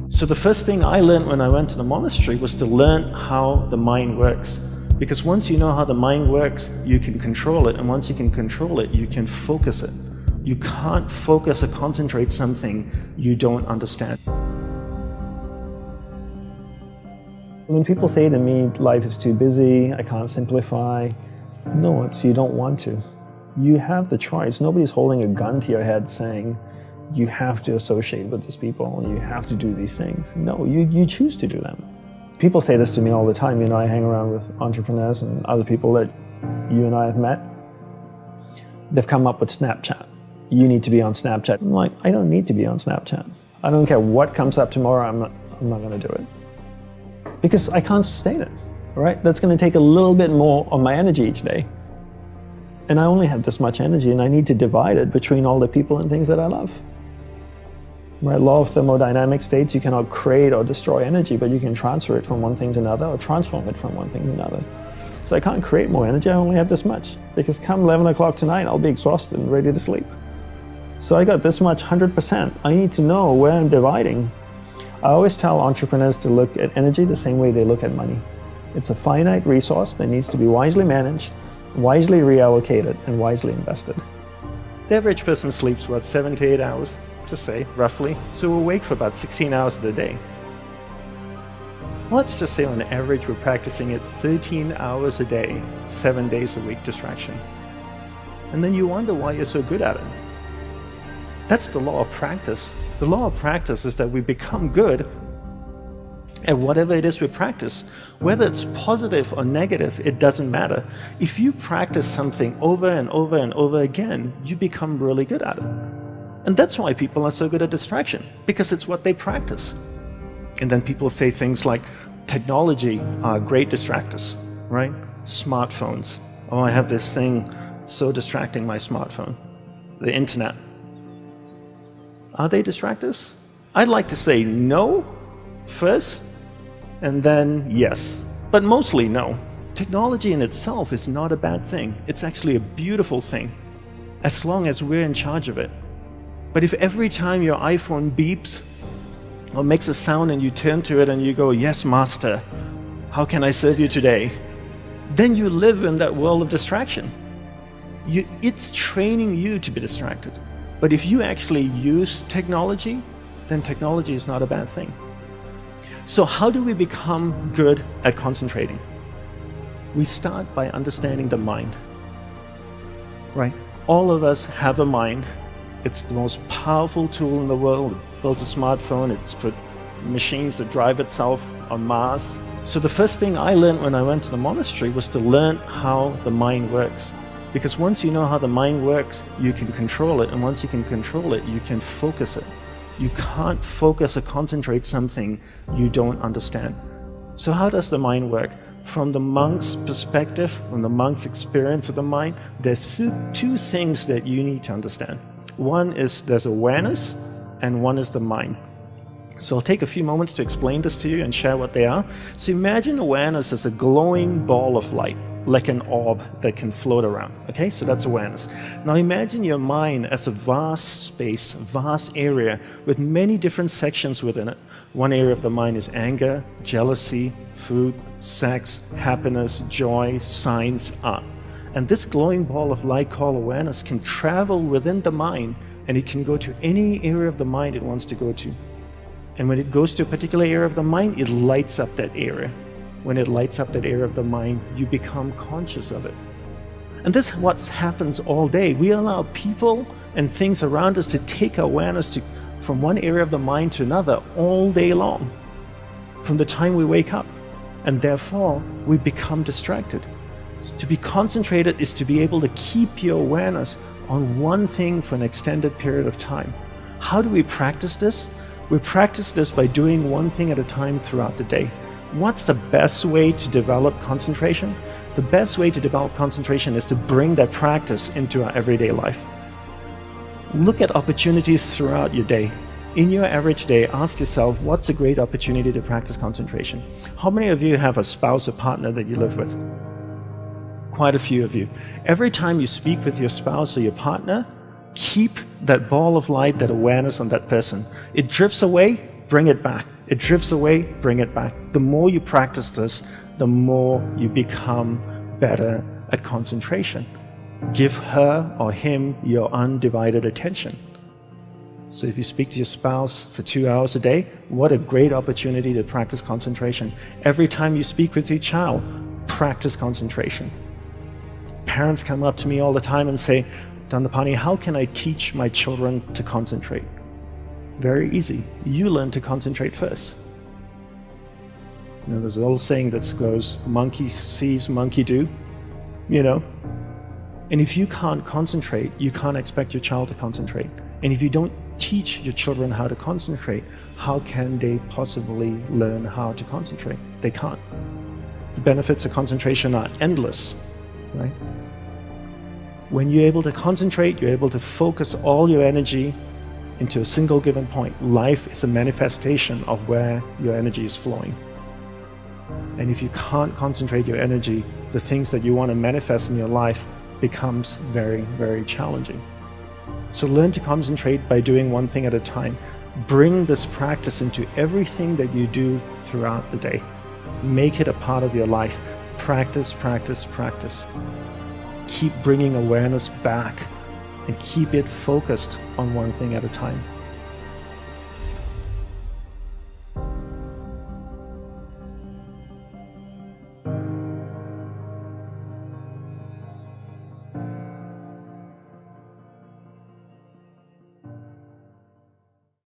So the first thing I learned when I went to the monastery was to learn how the mind works. Because once you know how the mind works, you can control it. And once you can control it, you can focus it. You can't focus or concentrate something you don't understand. When people say to me, life is too busy, I can't simplify, no, it's you don't want to. You have the choice. Nobody's holding a gun to your head saying, you have to associate with these people, you have to do these things. No, you choose to do them. People say this to me all the time. You know, I hang around with entrepreneurs and other people that you and I have met. They've come up with Snapchat. You need to be on Snapchat. I'm like, I don't need to be on Snapchat. I don't care what comes up tomorrow, I'm not going to do it. Because I can't sustain it, right? That's going to take a little bit more of my energy each day. And I only have this much energy, and I need to divide it between all the people and things that I love. Right? Law of thermodynamics states you cannot create or destroy energy, but you can transfer it from one thing to another or transform it from one thing to another. So I can't create more energy, I only have this much. Because come 11 o'clock tonight, I'll be exhausted and ready to sleep. So I got this much, 100%. I need to know where I'm dividing. I always tell entrepreneurs to look at energy the same way they look at money. It's a finite resource that needs to be wisely managed, wisely reallocated, and wisely invested. The average person sleeps, what, 7 to 8 hours, to say, roughly. So we're awake for about 16 hours of the day. Let's just say on average we're practicing it 13 hours a day, 7 days a week distraction. And then you wonder why you're so good at it. That's the law of practice. The law of practice is that we become good at whatever it is we practice. Whether it's positive or negative, it doesn't matter. If you practice something over and over and over again, you become really good at it. And that's why people are so good at distraction, because it's what they practice. And then people say things like, technology are great distractors, right? Smartphones. Oh, I have this thing so distracting, my smartphone. The internet. Are they distractors? I'd like to say no first, and then yes. But mostly no. Technology in itself is not a bad thing. It's actually a beautiful thing, as long as we're in charge of it. But if every time your iPhone beeps or makes a sound and you turn to it and you go, yes, master, how can I serve you today? Then you live in that world of distraction. It's training you to be distracted. But if you actually use technology, then technology is not a bad thing. So how do we become good at concentrating? We start by understanding the mind, right? All of us have a mind. It's the most powerful tool in the world. It built a smartphone, it's put machines that drive itself on Mars. So the first thing I learned when I went to the monastery was to learn how the mind works. Because once you know how the mind works, you can control it. And once you can control it, you can focus it. You can't focus or concentrate something you don't understand. So how does the mind work? From the monk's perspective, from the monk's experience of the mind, there's two things that you need to understand. One is there's awareness, and one is the mind. So I'll take a few moments to explain this to you and share what they are. So imagine awareness as a glowing ball of light, like an orb that can float around. Okay, so that's awareness. Now imagine your mind as a vast space, vast area with many different sections within it. One area of the mind is anger, jealousy, food, sex, happiness, joy, science, art. And this glowing ball of light called awareness can travel within the mind, and it can go to any area of the mind it wants to go to. And when it goes to a particular area of the mind, it lights up that area. When it lights up that area of the mind, you become conscious of it. And this is what happens all day. We allow people and things around us to take awareness from one area of the mind to another all day long, from the time we wake up. And therefore, we become distracted. To be concentrated is to be able to keep your awareness on one thing for an extended period of time. How do we practice this? We practice this by doing one thing at a time throughout the day. What's the best way to develop concentration? The best way to develop concentration is to bring that practice into our everyday life. Look at opportunities throughout your day. In your average day, ask yourself, what's a great opportunity to practice concentration? How many of you have a spouse or partner that you live with? Quite a few of you. Every time you speak with your spouse or your partner, keep that ball of light, that awareness on that person. It drifts away, bring it back. It drifts away, bring it back. The more you practice this, the more you become better at concentration. Give her or him your undivided attention. So if you speak to your spouse for 2 hours a day, what a great opportunity to practice concentration. Every time you speak with your child, practice concentration. Parents come up to me all the time and say, Dandapani, how can I teach my children to concentrate? Very easy. You learn to concentrate first. There's an old saying that goes, monkey sees, monkey do, And if you can't concentrate, you can't expect your child to concentrate. And if you don't teach your children how to concentrate, how can they possibly learn how to concentrate? They can't. The benefits of concentration are endless, right? When you're able to concentrate, you're able to focus all your energy into a single given point. Life is a manifestation of where your energy is flowing. And if you can't concentrate your energy, the things that you want to manifest in your life becomes very, very challenging. So learn to concentrate by doing one thing at a time. Bring this practice into everything that you do throughout the day. Make it a part of your life. Practice, practice, practice. Keep bringing awareness back and keep it focused on one thing at a time.